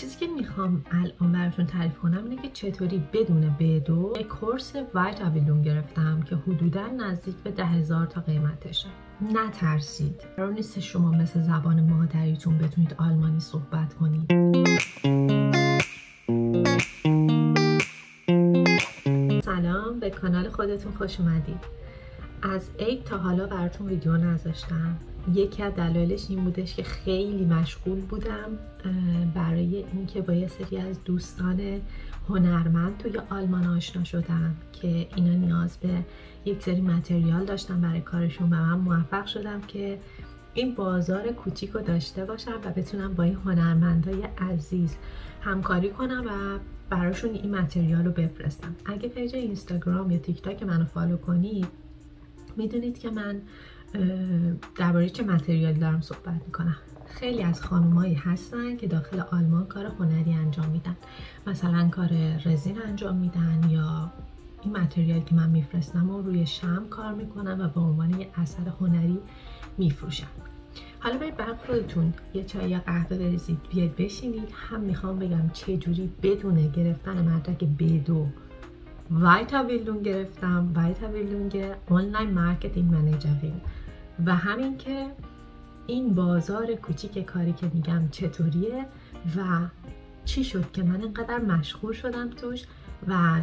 چیزی که میخوام الان براتون تعریف کنم اینه که چطوری بدون B2 یک کورس وایت آویلون گرفتم که حدوداً نزدیک به 10,000 تا قیمتشه. نترسید، قرار نیست شما مثل زبان مادریتون بتونید آلمانی صحبت کنید. سلام، به کانال خودتون خوش اومدید. از عید تا حالا براتون ویدیو نذاشتم. یکی از دلایلش این بودش که خیلی مشغول بودم برای اینکه با یه سری از دوستان هنرمند توی آلمان آشنا شدم که اینا نیاز به یک سری متریال داشتن برای کارشون و من موفق شدم که این بازار کوچیک رو داشته باشم و بتونم با این هنرمندای عزیز همکاری کنم و براشون این متریال رو بفرستم. اگه پیج اینستاگرام یا تیک تاک منو فالو کنید میدونید که من درباره چه متریالی دارم صحبت میکنم. خیلی از خانمایی هستن که داخل آلمان کار هنری انجام میدن، مثلا کار رزین انجام میدن یا این متریالی که من میفرستم و روی شمع کار میکنن و به عنوان یه اثر هنری میفروشن. حالا برید برای خودتون یه چای یا قهوه بریزید، بیاید بشینید. هم میخوام بگم چه جوری بدون گرفتن مدرک B2 وایت آویلون گرفتم، وایت آویلونگ آنلاین مارکتینگ منیجرینگ، و همین که این بازار کوچیک کاری که میگم چطوریه و چی شد که من اینقدر مشغول شدم توش و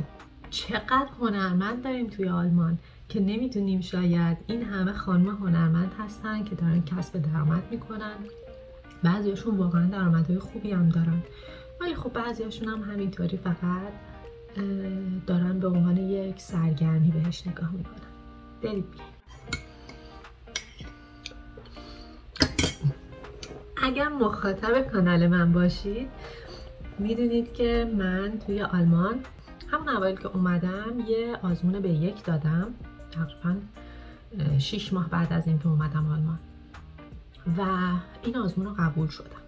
چقدر هنرمند داریم توی آلمان که نمیدونیم. شاید این همه خانم هنرمند هستن که دارن کسب درآمد میکنن، بعضیاشون واقعا درآمدهای خوبی هم دارن، ولی خب بعضیاشون هم همینطوری فقط دارن به عنوان یک سرگرمی بهش نگاه میکنن. برید اگر مخاطب کانال من باشید میدونید که من توی آلمان همون اوایل که اومدم یه آزمون B1 دادم، تقریبا 6 ماه بعد از اینکه اومدم آلمان، و این آزمون رو قبول شدم.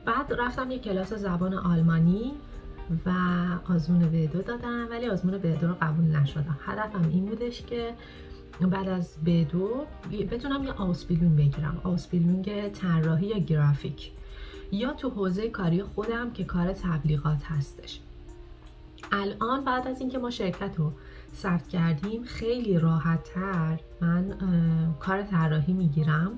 بعد رفتم یه کلاس زبان آلمانی و آزمون B2 دادم، ولی آزمون B2 رو قبول نشدم. هدفم این بودش که بعد از B2 بتونم یه آوسبیلونگ بگیرم، آوسبیلونگ طراحی یا گرافیک، یا تو حوزه کاری خودم که کار تبلیغات هستش. الان بعد از اینکه ما شرکت رو ثبت کردیم خیلی راحت تر من کار طراحی میگیرم،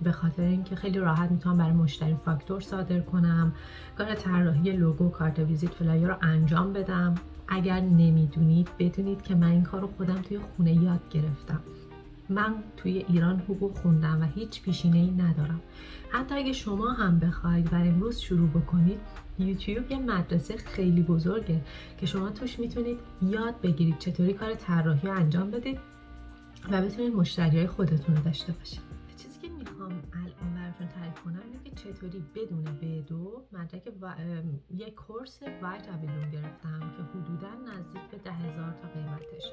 به خاطر اینکه خیلی راحت میتونم برای مشتری فاکتور صادر کنم، کار طراحی لوگو، کارت ویزیت، فلایر رو انجام بدم. اگر نمیدونید بدونید که من این کار رو خودم توی خونه یاد گرفتم. من توی ایران حقوق خوندم و هیچ پیشینه‌ای ندارم. حتی اگه شما هم بخواید و امروز شروع بکنید، یوتیوب یه مدرسه خیلی بزرگه که شما توش میتونید یاد بگیرید چطوری کار طراحی رو انجام بدید و بتونید مشتریای خودتون رو داشته باشید. چیزی که میخوام الان براتون تعریف کنم اینه که چطوری بدون B2 مدرک یک کورس وایت آویلون گرفتم که حدوداً نزدیک به 10,000 تا قیمتشه.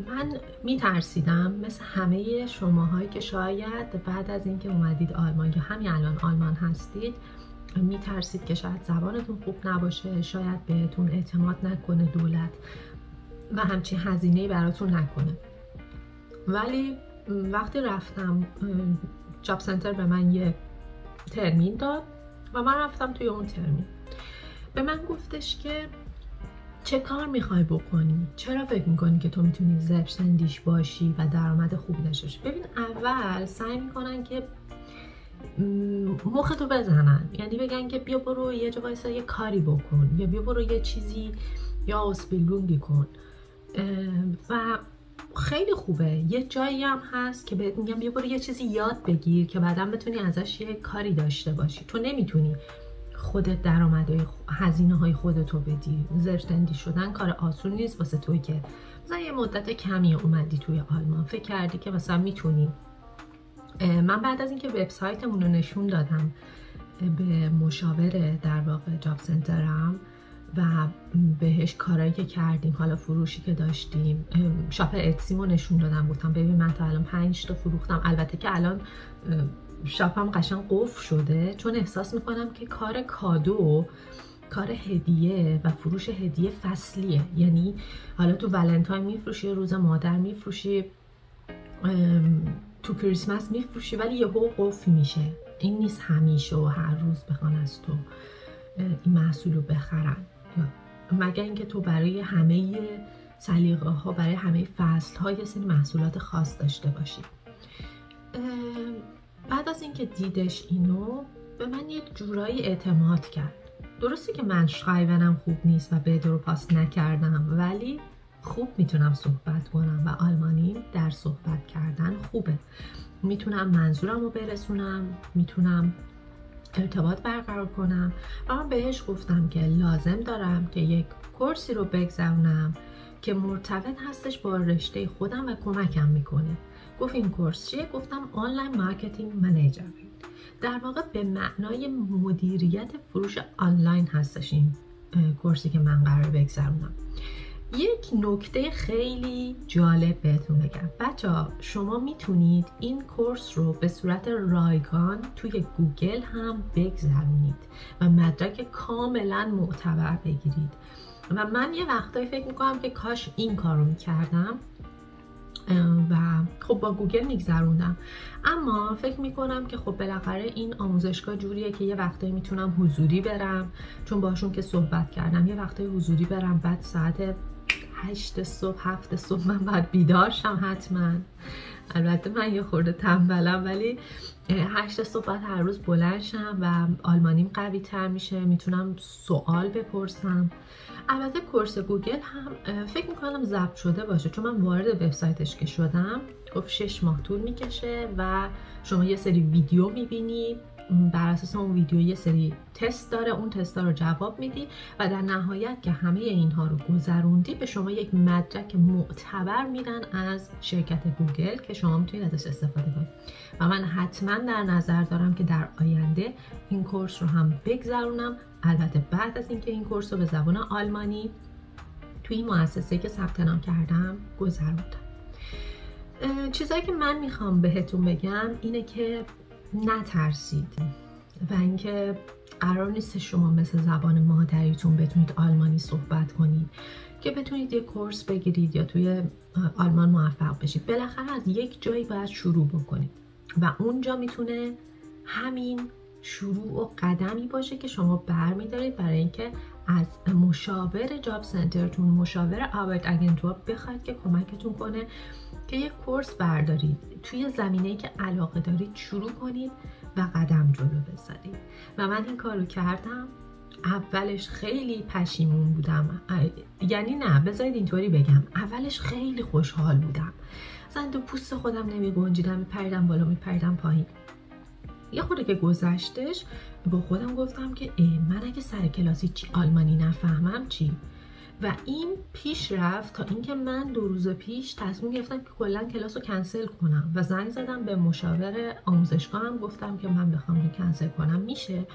من میترسیدم مثل همه شماهایی که شاید بعد از اینکه اومدید آلمان یا همین الان آلمان هستید میترسید که شاید زبانتون خوب نباشه، شاید بهتون اعتماد نکنه دولت و همچین هزینه‌ای براتون نکنه. ولی وقتی رفتم جاب سنتر به من یه ترمین داد و من رفتم توی اون ترمین. به من گفتش که چه کار میخوای بکنی؟ چرا فکر میکنی که تو میتونی selbstständig باشی و درآمد خوبی داشته باشی؟ ببین، اول سعی میکنن که مختو بزنن، یعنی بگن که بیا برو یه جا وایسا یه کاری بکن، یا بیا برو یه چیزی یا آوسبیلونگی کن. و خیلی خوبه. یه جایی هم هست که بهت میگم بیا برو یه چیزی یاد بگیر که بعدا بتونی ازش یه کاری داشته باشی. تو نمیتونی خودت درآمدهای هزینه های خودتو بدی. selbstständig شدن کار آسون نیست واسه توی که مثلا یه مدت کمی اومدی توی آلمان فکر کردی که مثلا میتونی. من بعد از اینکه وبسایتمون رو نشون دادم به مشاور در واقع جاب سنترم و بهش کارایی که کردیم، حالا فروشی که داشتیم، شاپ اتسیمو نشون دادم، گفتم ببین من تا الان 5 تا فروختم. البته که الان شاپم قشنگ قفل شده چون احساس میکنم که کار کادو، کار هدیه و فروش هدیه فصلیه. یعنی حالا تو ولنتاین میفروشی، روز مادر میفروشی، تو کریسمس میفروشی، ولی یهو قفل میشه. این نیست همیشه و هر روز بخوان از تو این محصول رو بخرن، مگر اینکه تو برای همه سلیقه ها، برای همه فصل ها یه سری محصولات خاص داشته باشی. بعد از اینکه دیدش اینو به من یک جورایی اعتماد کرد. درسته که من شایونم خوب نیست و به درو پاس نکردم، ولی خوب میتونم صحبت کنم و آلمانی در صحبت کردن خوبه. میتونم منظورم رو برسونم، میتونم ارتباط برقرار کنم. و من بهش گفتم که لازم دارم که یک کورسی رو بگذرونم که مرتبط هستش با رشته خودم و کمکم میکنه. گفت این کورس چیه؟ گفتم آنلاین مارکتینگ منیجر. در واقع به معنای مدیریت فروش آنلاین هستش این کورسی که من قرار بگذرونم. یک نکته خیلی جالب بهتون بگم بچه‌ها، شما میتونید این کورس رو به صورت رایگان توی گوگل هم بگذرونید و مدرک کاملا معتبر بگیرید. و من یه وقتایی فکر میکنم که کاش این کار رو میکردم و خب با گوگل میگذروندم، اما فکر میکنم که خب بالاخره این آموزشگاه جوریه که یه وقتایی میتونم حضوری برم، چون باشون که صحبت کردم یه وقتایی حضوری برم، بعد ساعت 8 صبح 7 صبح من باید بیدار شم حتما. البته من یه خورده تنبلم، ولی 8 صبح باید هر روز بلند شم و آلمانیم قوی تر میشه، میتونم سوال بپرسم. البته کورس گوگل هم فکر میکنم ضبط شده باشه، چون من وارد وبسایتش که شدم گفت 6 ماه طول میکشه و شما یه سری ویدیو میبینی، بر اساس اون ویدیو یه سری تست داره، اون تست ها رو جواب میدی و در نهایت که همه اینها رو گذروندی به شما یک مدرک معتبر میدن از شرکت گوگل که شما میتونید ازش استفاده کنید. و من حتما در نظر دارم که در آینده این کورس رو هم بگذرونم، البته بعد از اینکه این کورس رو به زبان آلمانی توی این مؤسسه که ثبت نام کردم گذروندم. چیزایی که من میخوام بهتون بگم اینه که نترسید و اینکه قرار نیست شما مثل زبان مادریتون بتونید آلمانی صحبت کنید که بتونید یک کورس بگیرید یا توی آلمان موفق بشید. بالاخره از یک جایی باید شروع بکنید و اونجا میتونه همین شروع و قدمی باشه که شما برمیدارید برای اینکه از مشاور جاب سنترتون، مشاور آربایت آگنتور بخواید که کمکتون کنه که یک کورس بردارید، توی زمینه‌ای که علاقه دارید شروع کنید و قدم جلو بزنید. و من این کارو کردم. اولش خیلی پشیمون بودم، یعنی نه بذارید اینطوری بگم، اولش خیلی خوشحال بودم، اصلا تو پوست خودم نمی گنجیدم، میپریدم بالا میپریدم پایین. یه خورده که گذشتش با خودم گفتم که من اگه سر کلاسی چی آلمانی نفهمم چی؟ و این پیش رفت تا اینکه من 2 روز پیش تصمیم گرفتم که کلا کلاس رو کنسل کنم و زنگ زدم به مشاور آموزشگاهم، گفتم که من بخوام اینو کنسل کنم میشه؟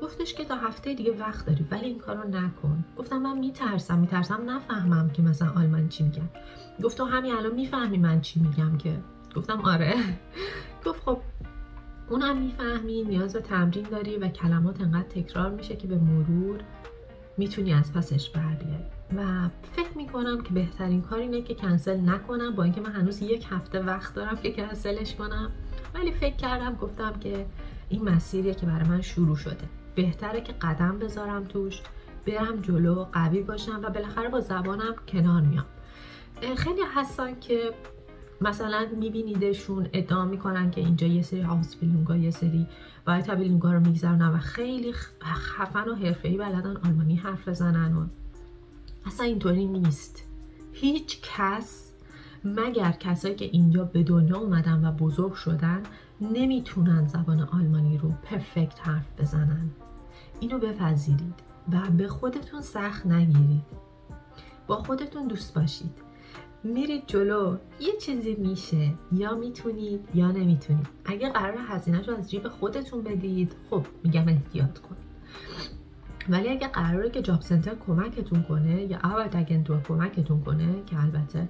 گفتش که تا هفته دیگه وقت داری ولی این کارو نکن. گفتم من میترسم نفهمم که مثلا آلمانی چی میگن. گفت تو همین الان میفهمی من چی میگم که؟ گفتم آره. گفت خب اونم میفهمی، نیاز به تمرین داری و کلمات انقدر تکرار میشه که به مرور میتونی از پسش بر بیاری. و فکر میکنم که بهترین کار اینه که کنسل نکنم، با اینکه من هنوز 1 هفته وقت دارم که کنسلش کنم، ولی فکر کردم گفتم که این مسیریه که برای من شروع شده، بهتره که قدم بذارم توش، برم جلو، قوی باشم و بالاخره با زبانم کنار میام. خیلی هستن که مثلا میبینیدشون ادعا میکنن که اینجا یه سری هاوسپیلونگا، یه سری وایتابیلونگا رو میگذرونن و خیلی خفن و حرفه‌ای بلدن آلمانی حرف بزنن و اصلا اینطوری نیست. هیچ کس مگر کسایی که اینجا به دنیا اومدن و بزرگ شدن نمیتونن زبان آلمانی رو پرفکت حرف بزنن. اینو بپذیرید و به خودتون سخت نگیرید، با خودتون دوست باشید، میرید جلو، یه چیزی میشه، یا میتونید یا نمیتونید. اگه قرار هزینه‌ش رو از جیب خودتون بدید خب میگم احتیاط کنید، ولی اگه قراره که جاب سنتر کمکتون کنه یا آربایت آگنتور کمکتون کنه، که البته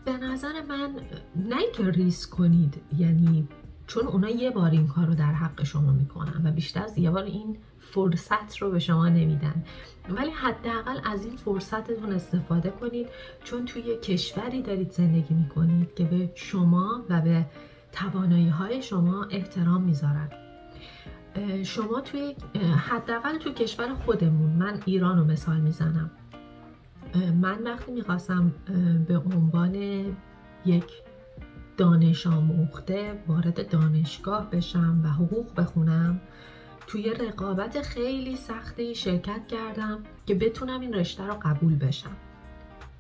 به نظر من نه اینکه ریسک کنید، یعنی چون اونا یه بار این کار رو در حق شما میکنن و بیشتر از یه بار این فرصت رو به شما نمیدن، ولی حداقل از این فرصتتون استفاده کنید، چون توی کشوری دارید زندگی میکنید که به شما و به توانایی های شما احترام میذارن. شما توی حداقل تو کشور خودمون، من ایران رو مثال میزنم، من وقتی میخواستم به عنوان یک دانش آموخته وارد دانشگاه بشم و حقوق بخونم، توی رقابت خیلی سختی شرکت کردم که بتونم این رشته رو قبول بشم.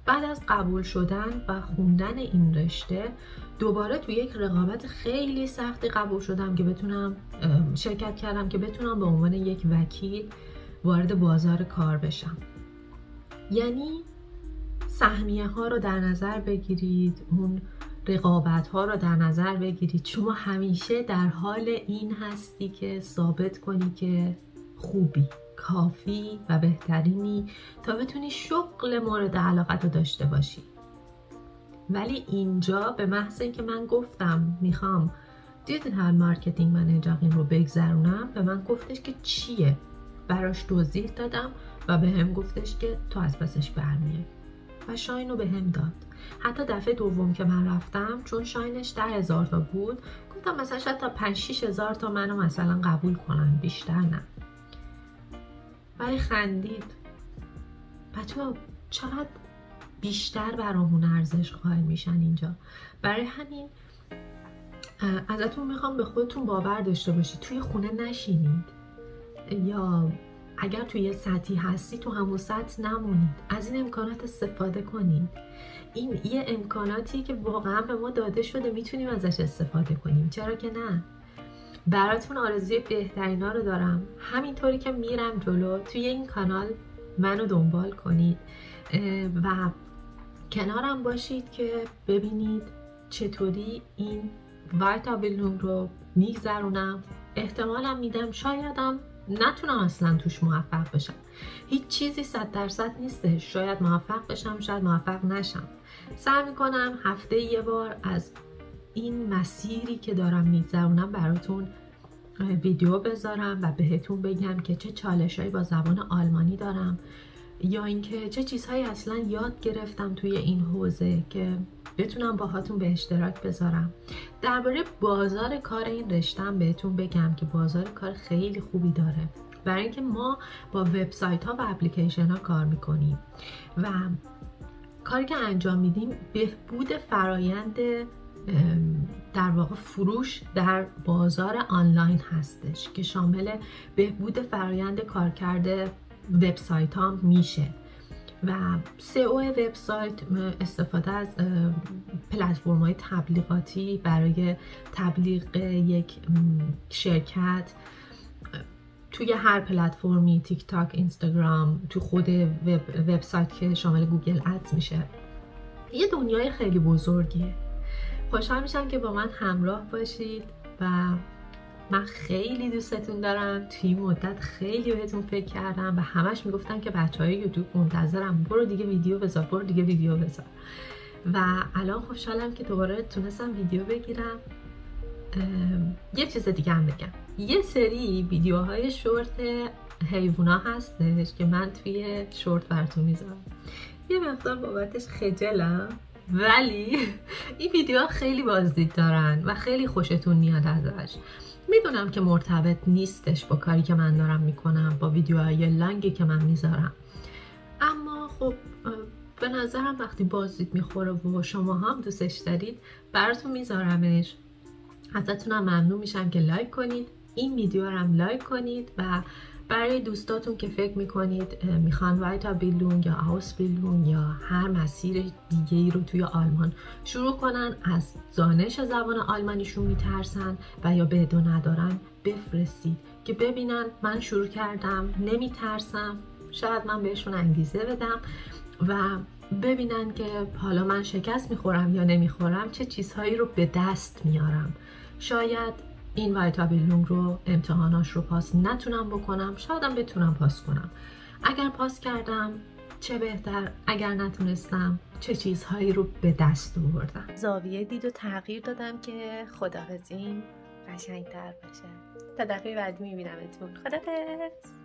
بعد از قبول شدن و خوندن این رشته دوباره توی یک رقابت خیلی سختی قبول شدم که بتونم شرکت کردم که بتونم به عنوان یک وکیل وارد بازار کار بشم. یعنی سهمیه ها رو در نظر بگیرید، اون رقابت ها رو در نظر بگیرید. شما همیشه در حال این هستی که ثابت کنی که خوبی، کافی و بهترینی تا بتونی شغل مورد علاقت رو داشته باشی. ولی اینجا به محض اینکه من گفتم میخوام دیجیتال مارکتینگ منیجر این رو بگذرونم، به من گفتش که چیه، براش توضیح دادم و به هم گفتش که تو از پسش برمیای و شاین رو به هم داد. حتی دفعه دوم که من رفتم، چون شاینش 10,000 تا بود، گفتم مثلا شاید تا 5-6 هزار تا منو مثلا قبول کنن، بیشتر نه. ولی خندید. بچه‌ها چقدر بیشتر برامون ارزش قائل میشن اینجا. برای همین ازتون میخوام به خودتون باور داشته باشید. توی خونه نشینید، یا اگر توی یه سطحی هستی تو همون سطح نمونید. از این امکانات استفاده کنید. این یه امکاناتی که واقعا به ما داده شده، میتونیم ازش استفاده کنیم، چرا که نه؟ براتون آرزوی بهترینا رو دارم. همینطوری که میرم جلو توی این کانال منو دنبال کنید و کنارم باشید که ببینید چطوری این وایتا بیلدینگ رو میگذرونم. احتمالم میدم شایدم نتونم اصلا توش موفق بشم. هیچ چیزی 100% نیستش. شاید موفق بشم، شاید موفق نشم. سعی میکنم هفته یه بار از این مسیری که دارم میگذرونم براتون ویدیو بذارم و بهتون بگم که چه چالشایی با زبان آلمانی دارم، یا اینکه چه چیزهایی اصلا یاد گرفتم توی این حوزه که بتونم باهاتون به اشتراک بذارم. درباره بازار کار این رشته‌ام بهتون بگم که بازار کار خیلی خوبی داره، برای اینکه ما با وبسایت ها و اپلیکیشن ها کار میکنیم و کاری که انجام میدیم بهبود فرایند در واقع فروش در بازار آنلاین هستش که شامل بهبود فرایند کارکرد وبسایت ها میشه و سئو وبسایت، استفاده از پلتفرم های تبلیغاتی برای تبلیغ یک شرکت توی هر پلتفرمی، تیک تاک، اینستاگرام، تو خود وبسایت که شامل گوگل ادز میشه. یه دنیای خیلی بزرگیه. خوشحال میشم که با من همراه باشید و من خیلی دوستتون دارم. توی این مدت خیلی بهتون فکر کردم و همش میگفتن که بچهای یوتیوب منتظرم، برو دیگه ویدیو بذار، برو دیگه ویدیو بذار. و الان خوشحالم که دوباره تونستم ویدیو بگیرم. یه چیز دیگه هم بگم، یه سری ویدیوهای شورت حیوونا هستش که من توی شورت براتون میذارم. یه مقدار بابتش خجلم، ولی این ویدیوها خیلی بازدید دارن و خیلی خوشتون میاد ازش. میدونم که مرتبط نیستش با کاری که من دارم میکنم، با ویدیوهای لانگی که من میذارم، اما خب به نظرم وقتی بازدید میخوره و شما هم دوستش دارید براتون میذارمش. ازتونم ممنون میشم که لایک کنید، این ویدیو رو هم لایک کنید و برای دوستاتون که فکر میکنید میخوان وایتا بیلدینگ یا هاوس بیلدینگ یا هر مسیر دیگه ای رو توی آلمان شروع کنن، از دانش زبان آلمانیشون میترسن و یا بدو ندارن، بفرستید که ببینن من شروع کردم، نمیترسم. شاید من بهشون انگیزه بدم و ببینن که حالا من شکست میخورم یا نمیخورم، چه چیزهایی رو به دست میارم. شاید این وایتا بیلدینگ رو امتحاناش رو پاس نتونم بکنم، شایدم بتونم پاس کنم. اگر پاس کردم چه بهتر، اگر نتونستم چه چیزهایی رو به دست آوردم. زاویه دید و تغییر دادم که خداحافظیم قشنگتر باشه. تا دفعه بعدی میبینمتون. خداحافظ.